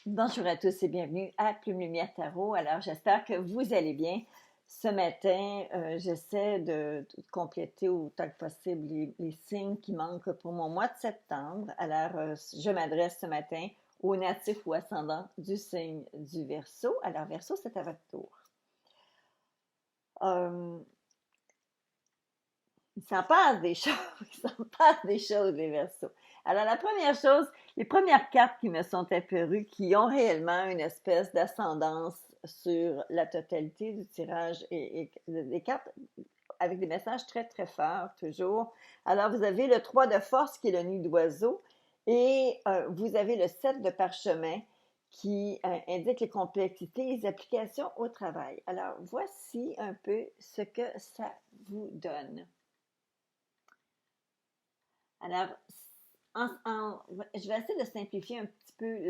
Bonjour à tous et bienvenue à Plume Lumière Tarot. Alors, j'espère que vous allez bien. Ce matin, j'essaie de compléter autant que possible les signes qui manquent pour mon mois de septembre. Alors, je m'adresse ce matin aux natifs ou ascendants du signe du Verseau. Alors, Verseau, c'est à votre tour. Euh, il s'en passe des choses, il s'en passe des choses, les Verseaux. Alors, la première chose, les premières cartes qui me sont apparues, qui ont réellement une espèce d'ascendance sur la totalité du tirage et des cartes avec des messages très, très forts, toujours. Alors, vous avez le 3 de force qui est le nid d'oiseau et vous avez le 7 de parchemin qui indique les complexités et les applications au travail. Alors, voici un peu ce que ça vous donne. Alors, je vais essayer de simplifier un petit peu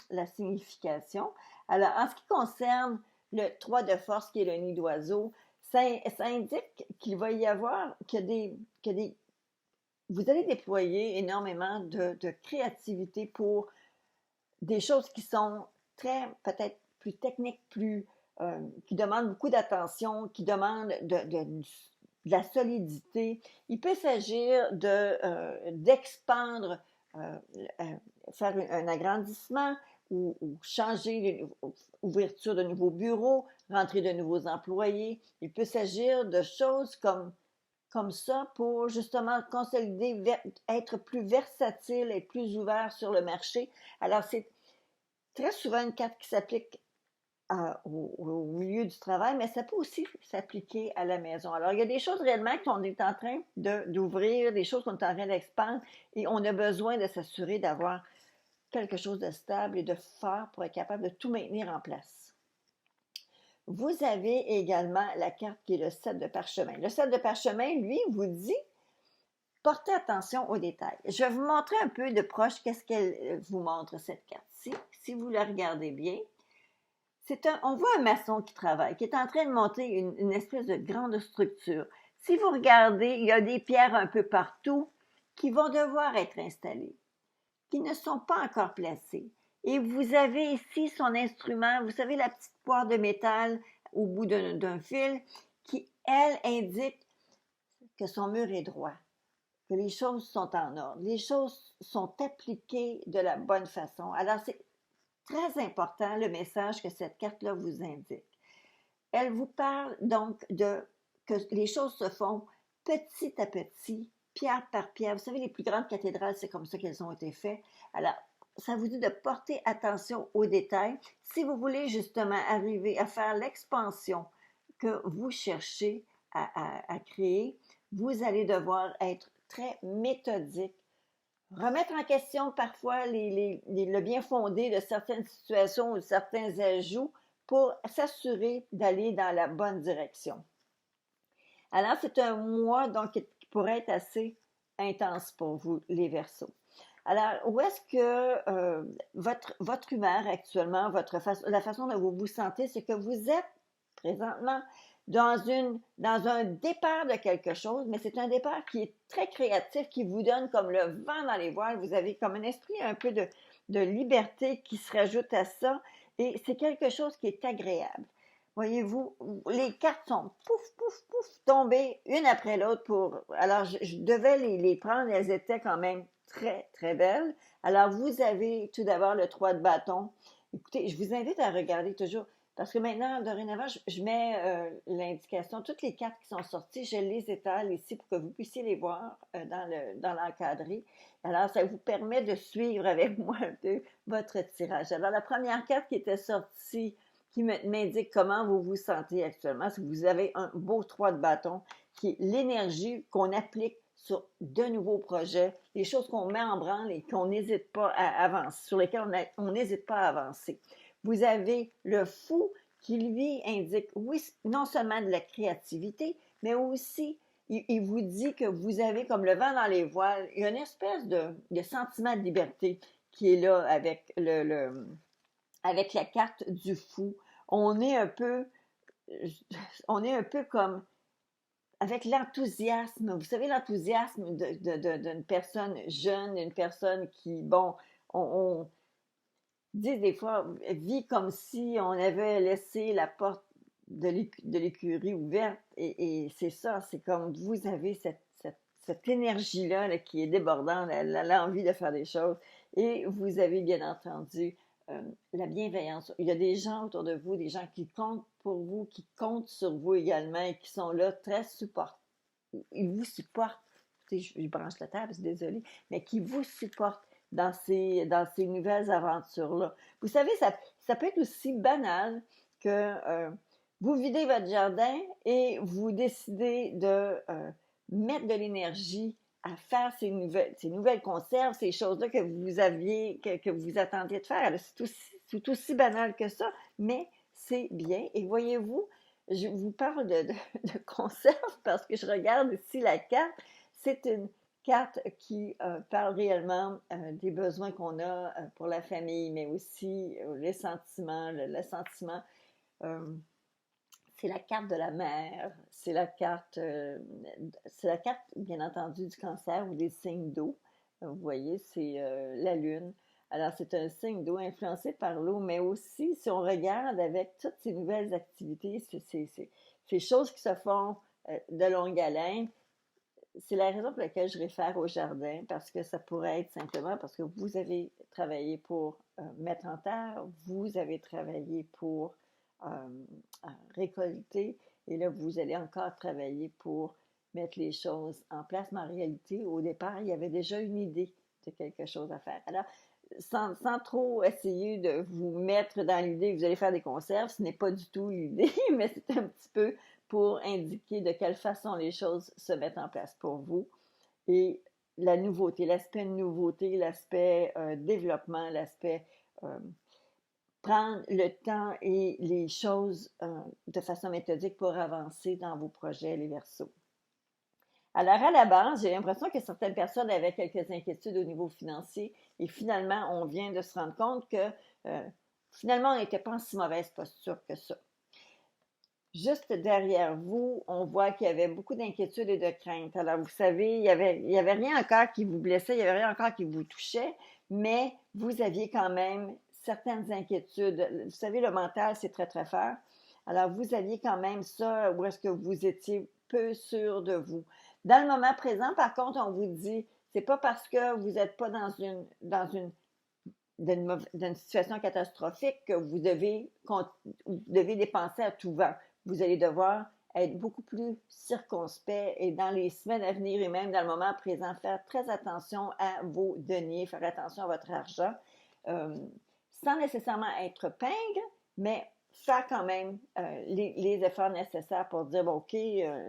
la signification. Alors, en ce qui concerne le 3 de force, qui est le nid d'oiseau, ça indique qu'il va y avoir vous allez déployer énormément de créativité pour des choses qui sont très, peut-être plus techniques, qui demandent beaucoup d'attention, qui demandent de la solidité. Il peut s'agir d'expandre, euh, euh, faire un agrandissement ou changer, ouverture de nouveaux bureaux, rentrer de nouveaux employés. Il peut s'agir de choses comme ça pour justement consolider, être plus versatile et plus ouvert sur le marché. Alors, c'est très souvent une carte qui s'applique au milieu du travail, mais ça peut aussi s'appliquer à la maison. Alors, il y a des choses réellement qu'on est en train d'ouvrir, des choses qu'on est en train d'expandre, et on a besoin de s'assurer d'avoir quelque chose de stable et de fort pour être capable de tout maintenir en place. Vous avez également la carte qui est le 7 de parchemin. Le 7 de parchemin, lui, vous dit portez attention aux détails. Je vais vous montrer un peu de proche qu'est-ce qu'elle vous montre, cette carte-ci. Si vous la regardez bien, on voit un maçon qui travaille, qui est en train de monter une espèce de grande structure. Si vous regardez, il y a des pierres un peu partout qui vont devoir être installées, qui ne sont pas encore placées. Et vous avez ici son instrument, vous savez, la petite poire de métal au bout d'un fil, qui, elle, indique que son mur est droit, que les choses sont en ordre, les choses sont appliquées de la bonne façon. Alors, c'est très important le message que cette carte-là vous indique. Elle vous parle donc que les choses se font petit à petit, pierre par pierre. Vous savez, les plus grandes cathédrales, c'est comme ça qu'elles ont été faites. Alors, ça vous dit de porter attention aux détails. Si vous voulez justement arriver à faire l'expansion que vous cherchez à créer, vous allez devoir être très méthodique, remettre en question parfois le bien fondé de certaines situations ou de certains ajouts pour s'assurer d'aller dans la bonne direction. Alors, c'est un mois donc qui pourrait être assez intense pour vous, les Verseaux. Alors, où est-ce que votre humeur actuellement, la façon dont vous vous sentez, c'est que vous êtes présentement dans un départ de quelque chose, mais c'est un départ qui est très créatif, qui vous donne comme le vent dans les voiles. Vous avez comme un esprit un peu de liberté qui se rajoute à ça, et c'est quelque chose qui est agréable. Voyez-vous, les cartes sont pouf, pouf, pouf, tombées une après l'autre alors, je devais les prendre, elles étaient quand même très, très belles. Alors, vous avez tout d'abord le 3 de bâton. Écoutez, je vous invite à regarder toujours, parce que maintenant, dorénavant, je mets l'indication, toutes les cartes qui sont sorties, je les étale ici pour que vous puissiez les voir dans l'encadré. Alors, ça vous permet de suivre avec moi un peu votre tirage. Alors, la première carte qui était sortie, qui m'indique comment vous vous sentez actuellement, si vous avez un beau 3 de bâton, qui est l'énergie qu'on applique sur de nouveaux projets, les choses qu'on met en branle et qu'on n'hésite pas à avancer, sur lesquelles on n'hésite pas à avancer. Vous avez le fou qui, lui, indique, oui, non seulement de la créativité, mais aussi, il vous dit que vous avez comme le vent dans les voiles, il y a une espèce de sentiment de liberté qui est là avec la carte du fou. On est un peu, on est un peu comme avec l'enthousiasme, vous savez, l'enthousiasme d'une personne jeune, une personne qui, bon, on, disent des fois, vis comme si on avait laissé la porte de l'écurie ouverte. Et c'est ça, c'est comme vous avez cette énergie-là là, qui est débordante, l'envie de faire des choses. Et vous avez bien entendu la bienveillance. Il y a des gens autour de vous, des gens qui comptent pour vous, qui comptent sur vous également et qui sont là très supportants. Ils vous supportent. Je branche la table, désolée, mais qui vous supportent dans ces nouvelles aventures-là. Vous savez, ça peut être aussi banal que vous videz votre jardin et vous décidez de mettre de l'énergie à faire ces nouvelles conserves, ces choses-là que vous aviez, que vous attendiez de faire. C'est aussi banal que ça, mais c'est bien. Et voyez-vous, je vous parle de conserve parce que je regarde ici la carte. C'est une carte qui parle réellement des besoins qu'on a pour la famille, mais aussi les sentiments, le sentiment. euh, c'est la carte de la mère, c'est la carte, bien entendu, du cancer ou des signes d'eau. Vous voyez, c'est la lune. Alors, c'est un signe d'eau influencé par l'eau, mais aussi, si on regarde avec toutes ces nouvelles activités, ces choses qui se font de longue haleine, c'est la raison pour laquelle je réfère au jardin, parce que ça pourrait être simplement parce que vous avez travaillé pour mettre en terre, vous avez travaillé pour euh, récolter, et là, vous allez encore travailler pour mettre les choses en place. Mais en réalité, au départ, il y avait déjà une idée de quelque chose à faire. Alors, sans trop essayer de vous mettre dans l'idée que vous allez faire des conserves, ce n'est pas du tout l'idée, mais c'est un petit peu pour indiquer de quelle façon les choses se mettent en place pour vous. Et la nouveauté, l'aspect nouveauté, l'aspect développement, l'aspect euh, prendre le temps et les choses de façon méthodique pour avancer dans vos projets, les Verseaux. Alors, à la base, j'ai l'impression que certaines personnes avaient quelques inquiétudes au niveau financier et finalement, on vient de se rendre compte que finalement, on n'était pas en si mauvaise posture que ça. Juste derrière vous, on voit qu'il y avait beaucoup d'inquiétudes et de craintes. Alors, vous savez, il y avait rien encore qui vous blessait, il n'y avait rien encore qui vous touchait, mais vous aviez quand même certaines inquiétudes. Vous savez, le mental, c'est très, très fort. Alors, vous aviez quand même ça où est-ce que vous étiez peu sûr de vous. Dans le moment présent, par contre, on vous dit, c'est pas parce que vous n'êtes pas d'une situation catastrophique que vous devez dépenser à tout va. Vous allez devoir être beaucoup plus circonspect et dans les semaines à venir et même dans le moment présent, faire très attention à vos deniers, faire attention à votre argent, euh, sans nécessairement être pingre, mais faire quand même les efforts nécessaires pour dire, bon, OK, je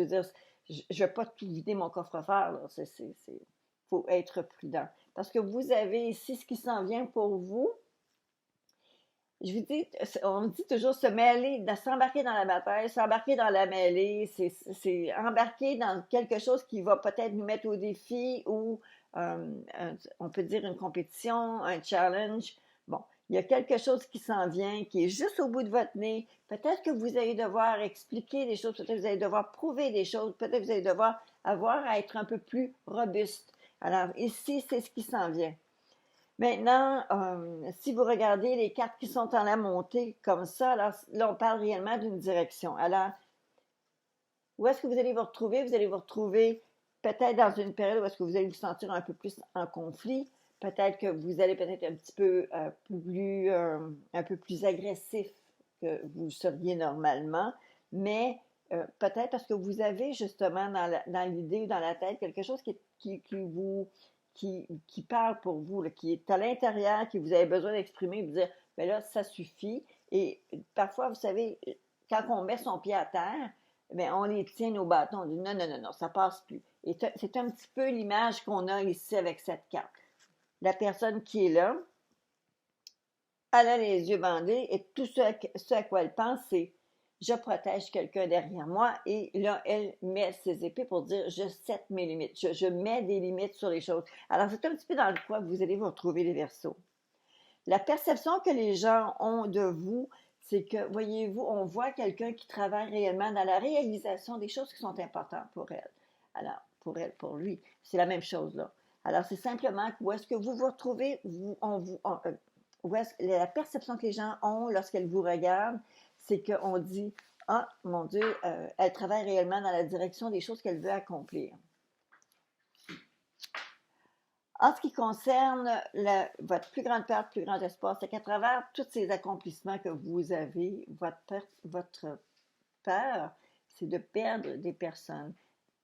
veux dire, je ne vais pas tout vider mon coffre-fort. Il faut être prudent. Parce que vous avez ici ce qui s'en vient pour vous. Je vous dis, on dit toujours se mêler, s'embarquer dans la bataille, s'embarquer dans la mêlée, c'est embarquer dans quelque chose qui va peut-être nous mettre au défi ou on peut dire une compétition, un challenge. Bon, il y a quelque chose qui s'en vient, qui est juste au bout de votre nez. Peut-être que vous allez devoir expliquer des choses, peut-être que vous allez devoir prouver des choses, peut-être que vous allez devoir avoir à être un peu plus robuste. Alors ici, c'est ce qui s'en vient. Maintenant, si vous regardez les cartes qui sont en la montée comme ça, alors là, on parle réellement d'une direction. Alors, où est-ce que vous allez vous retrouver? Vous allez vous retrouver peut-être dans une période où est-ce que vous allez vous sentir un peu plus en conflit. Peut-être que vous allez peut-être un peu plus agressif que vous seriez normalement, mais peut-être parce que vous avez justement dans l'idée ou dans la tête quelque chose qui parle pour vous, là, qui est à l'intérieur, que vous avez besoin d'exprimer, de dire, ben là, ça suffit. Et parfois, vous savez, quand on met son pied à terre, ben, on les tient nos bâtons. On dit non, non, non, non, ça passe plus. Et c'est un petit peu l'image qu'on a ici avec cette carte. La personne qui est là, elle a les yeux bandés et tout ce à quoi elle pense, c'est je protège quelqu'un derrière moi et là, elle met ses épées pour dire je set mes limites, je mets des limites sur les choses. Alors, c'est un petit peu dans le quoi vous allez vous retrouver les Verseaux. La perception que les gens ont de vous, c'est que, voyez-vous, on voit quelqu'un qui travaille réellement dans la réalisation des choses qui sont importantes pour elle. Alors, pour elle, pour lui, c'est la même chose là. Alors, c'est simplement où est-ce que vous vous retrouvez, où est-ce, la perception que les gens ont lorsqu'elles vous regardent, c'est qu'on dit, ah, mon Dieu, elle travaille réellement dans la direction des choses qu'elle veut accomplir. En ce qui concerne votre plus grande peur, plus grand espoir, c'est qu'à travers tous ces accomplissements que vous avez, votre peur, c'est de perdre des personnes,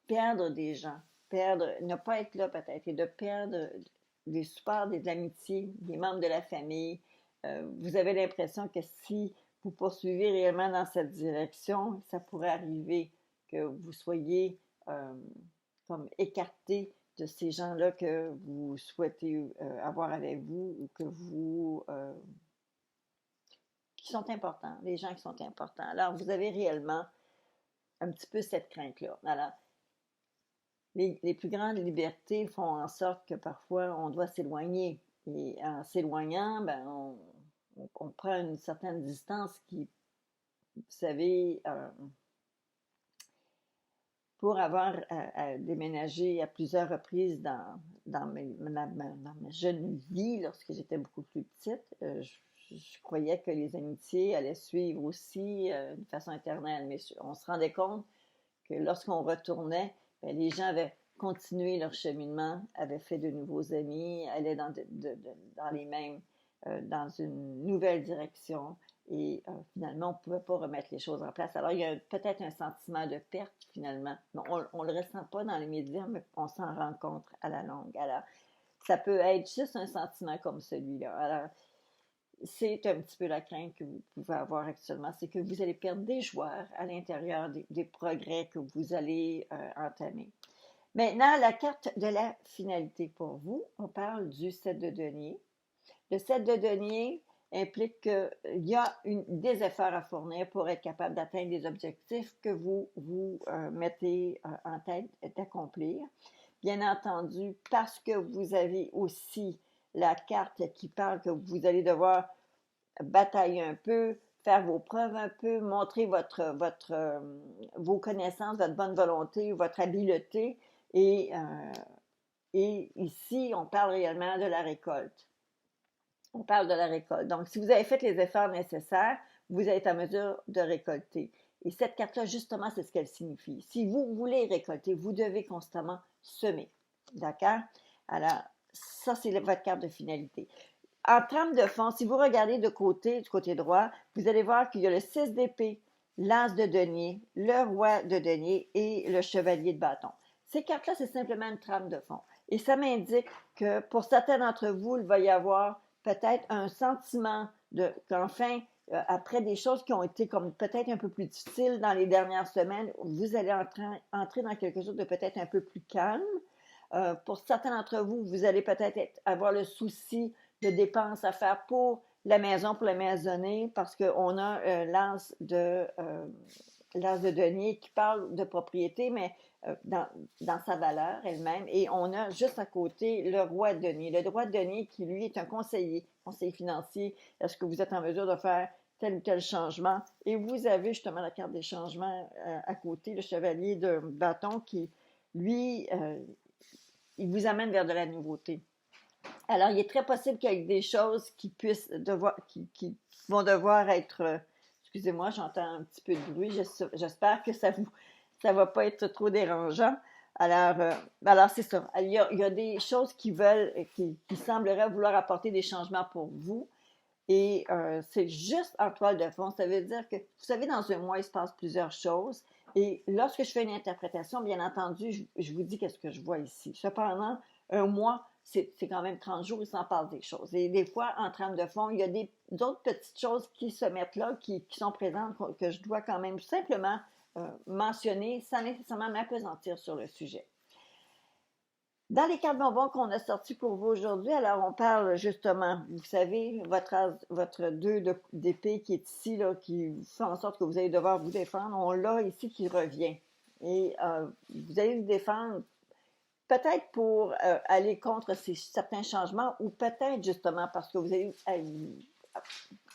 perdre des gens, ne pas être là peut-être, et de perdre des supports, des amitiés, des membres de la famille. Vous avez l'impression que si vous poursuivez réellement dans cette direction, ça pourrait arriver que vous soyez comme écarté de ces gens-là que vous souhaitez avoir avec vous ou que vous qui sont importants, les gens qui sont importants. Alors, vous avez réellement un petit peu cette crainte-là. Alors, les plus grandes libertés font en sorte que parfois on doit s'éloigner. Et en s'éloignant, ben, on prend une certaine distance qui, vous savez, pour avoir déménagé à plusieurs reprises dans ma jeune vie, lorsque j'étais beaucoup plus petite, je croyais que les amitiés allaient suivre aussi de façon éternelle. Mais on se rendait compte que lorsqu'on retournait, bien, les gens avaient continué leur cheminement, avaient fait de nouveaux amis, allaient dans les mêmes, dans une nouvelle direction. Et finalement, on ne pouvait pas remettre les choses en place. Alors, il y a peut-être un sentiment de perte, finalement. Mais on ne le ressent pas dans les médias, mais on s'en rencontre à la longue. Alors, ça peut être juste un sentiment comme celui-là. Alors, c'est un petit peu la crainte que vous pouvez avoir actuellement, c'est que vous allez perdre des joueurs à l'intérieur des progrès que vous allez entamer. Maintenant, la carte de la finalité pour vous, on parle du 7 de denier. Le 7 de denier implique qu'il y a des efforts à fournir pour être capable d'atteindre les objectifs que vous mettez en tête d'accomplir. Bien entendu, parce que vous avez aussi la carte qui parle que vous allez devoir batailler un peu, faire vos preuves un peu, montrer vos connaissances, votre bonne volonté, votre habileté. Et ici, on parle réellement de la récolte. On parle de la récolte. Donc, si vous avez fait les efforts nécessaires, vous êtes en mesure de récolter. Et cette carte-là, justement, c'est ce qu'elle signifie. Si vous voulez récolter, vous devez constamment semer. D'accord? Alors, ça, c'est votre carte de finalité. En trame de fond, si vous regardez du côté droit, vous allez voir qu'il y a le 6 d'épée, l'as de denier, le roi de denier et le chevalier de bâton. Ces cartes-là, c'est simplement une trame de fond. Et ça m'indique que pour certains d'entre vous, il va y avoir peut-être un sentiment qu'enfin, après des choses qui ont été comme peut-être un peu plus difficiles dans les dernières semaines, vous allez entrer dans quelque chose de peut-être un peu plus calme. Pour certains d'entre vous, vous allez peut-être avoir le souci de dépenses à faire pour la maison, pour la maisonnée, parce qu'on a l'as de denier qui parle de propriété, mais dans sa valeur elle-même. Et on a juste à côté le roi de denier. Le roi de denier qui, lui, est un conseiller financier. Est-ce que vous êtes en mesure de faire tel ou tel changement? Et vous avez justement la carte des changements à côté, le chevalier de bâton qui, lui, il vous amène vers de la nouveauté. Alors, il est très possible qu'il y ait des choses qui qui vont devoir être, excusez-moi, j'entends un petit peu de bruit, j'espère que ça va pas être trop dérangeant. Alors c'est ça. Il y a des choses qui sembleraient vouloir apporter des changements pour vous. Et c'est juste en toile de fond. Ça veut dire que, vous savez, dans un mois, il se passe plusieurs choses. Et lorsque je fais une interprétation, bien entendu, je vous dis qu'est-ce que je vois ici. Cependant, un mois, c'est quand même 30 jours, il s'en passe des choses. Et des fois, en trame de fond, il y a d'autres petites choses qui se mettent là, qui sont présentes, que je dois quand même simplement mentionner sans nécessairement m'appesantir sur le sujet. Dans les cartes bonbons qu'on a sorties pour vous aujourd'hui, alors on parle justement, vous savez, votre 2 d'épée qui est ici, là, qui fait en sorte que vous allez devoir vous défendre. On l'a ici qui revient. Et vous allez vous défendre peut-être pour aller contre certains changements ou peut-être justement parce que vous allez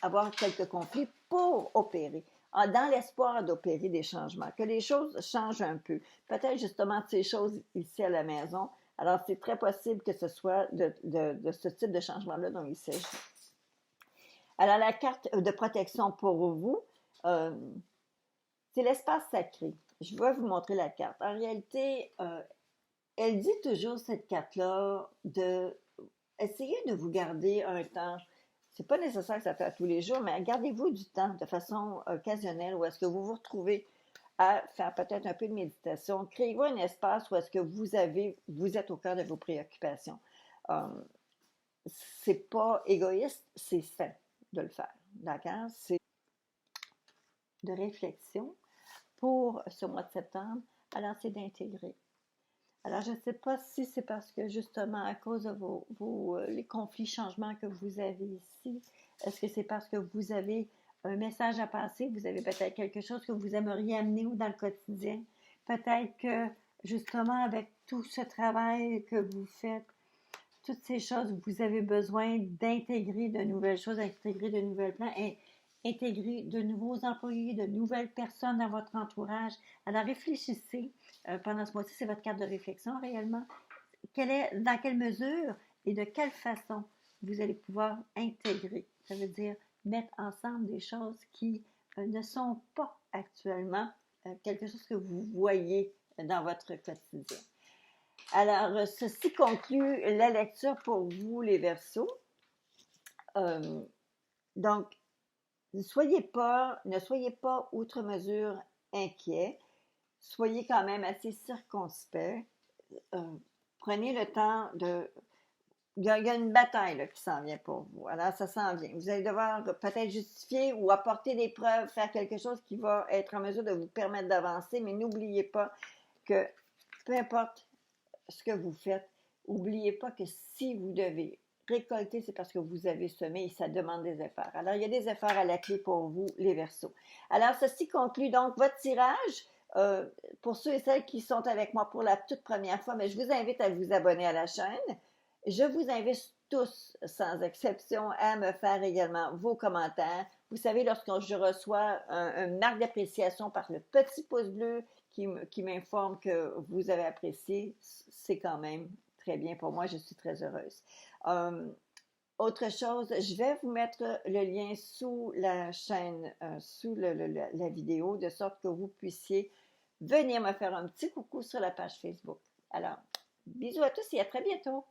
avoir quelques conflits pour opérer, dans l'espoir d'opérer des changements, que les choses changent un peu. Peut-être justement ces choses ici à la maison. Alors, c'est très possible que ce soit de ce type de changement-là dont il s'agit. Alors, la carte de protection pour vous, euh, c'est l'espace sacré. Je vais vous montrer la carte. En réalité, elle dit toujours, cette carte-là, de essayer de vous garder un temps. C'est pas nécessaire que ça fait à tous les jours, mais gardez-vous du temps de façon occasionnelle où est-ce que vous vous retrouvez à faire peut-être un peu de méditation. Créez-vous un espace où est-ce que vous êtes au cœur de vos préoccupations. Euh, c'est pas égoïste, c'est sain de le faire. D'accord? C'est de réflexion pour ce mois de septembre. Alors, c'est d'intégrer. Alors, je ne sais pas si c'est parce que justement à cause de les conflits, changements que vous avez ici, est-ce que c'est parce que vous avez un message à passer, vous avez peut-être quelque chose que vous aimeriez amener dans le quotidien, peut-être que justement avec tout ce travail que vous faites, toutes ces choses, vous avez besoin d'intégrer de nouvelles choses, d'intégrer de nouvelles plans et intégrer de nouveaux employés, de nouvelles personnes dans votre entourage. Alors réfléchissez pendant ce mois-ci, c'est votre carte de réflexion réellement. Dans quelle mesure et de quelle façon vous allez pouvoir intégrer, ça veut dire mettre ensemble des choses qui ne sont pas actuellement quelque chose que vous voyez dans votre quotidien. Alors, ceci conclut la lecture pour vous, les Verseaux. Donc, ne soyez pas outre mesure inquiets. Soyez quand même assez circonspect. Prenez le temps de... Il y a une bataille là, qui s'en vient pour vous. Alors, ça s'en vient. Vous allez devoir peut-être justifier ou apporter des preuves, faire quelque chose qui va être en mesure de vous permettre d'avancer, mais n'oubliez pas que peu importe ce que vous faites, n'oubliez pas que si vous devez récolter, c'est parce que vous avez semé et ça demande des efforts. Alors, il y a des efforts à la clé pour vous, les Verseaux. Alors, ceci conclut donc votre tirage. Pour ceux et celles qui sont avec moi pour la toute première fois, mais je vous invite à vous abonner à la chaîne. Je vous invite tous, sans exception, à me faire également vos commentaires. Vous savez, lorsque je reçois une marque d'appréciation par le petit pouce bleu qui m'informe que vous avez apprécié, c'est quand même très bien pour moi. Je suis très heureuse. Autre chose, je vais vous mettre le lien sous la chaîne, sous la vidéo, de sorte que vous puissiez venir me faire un petit coucou sur la page Facebook. Alors, bisous à tous et à très bientôt.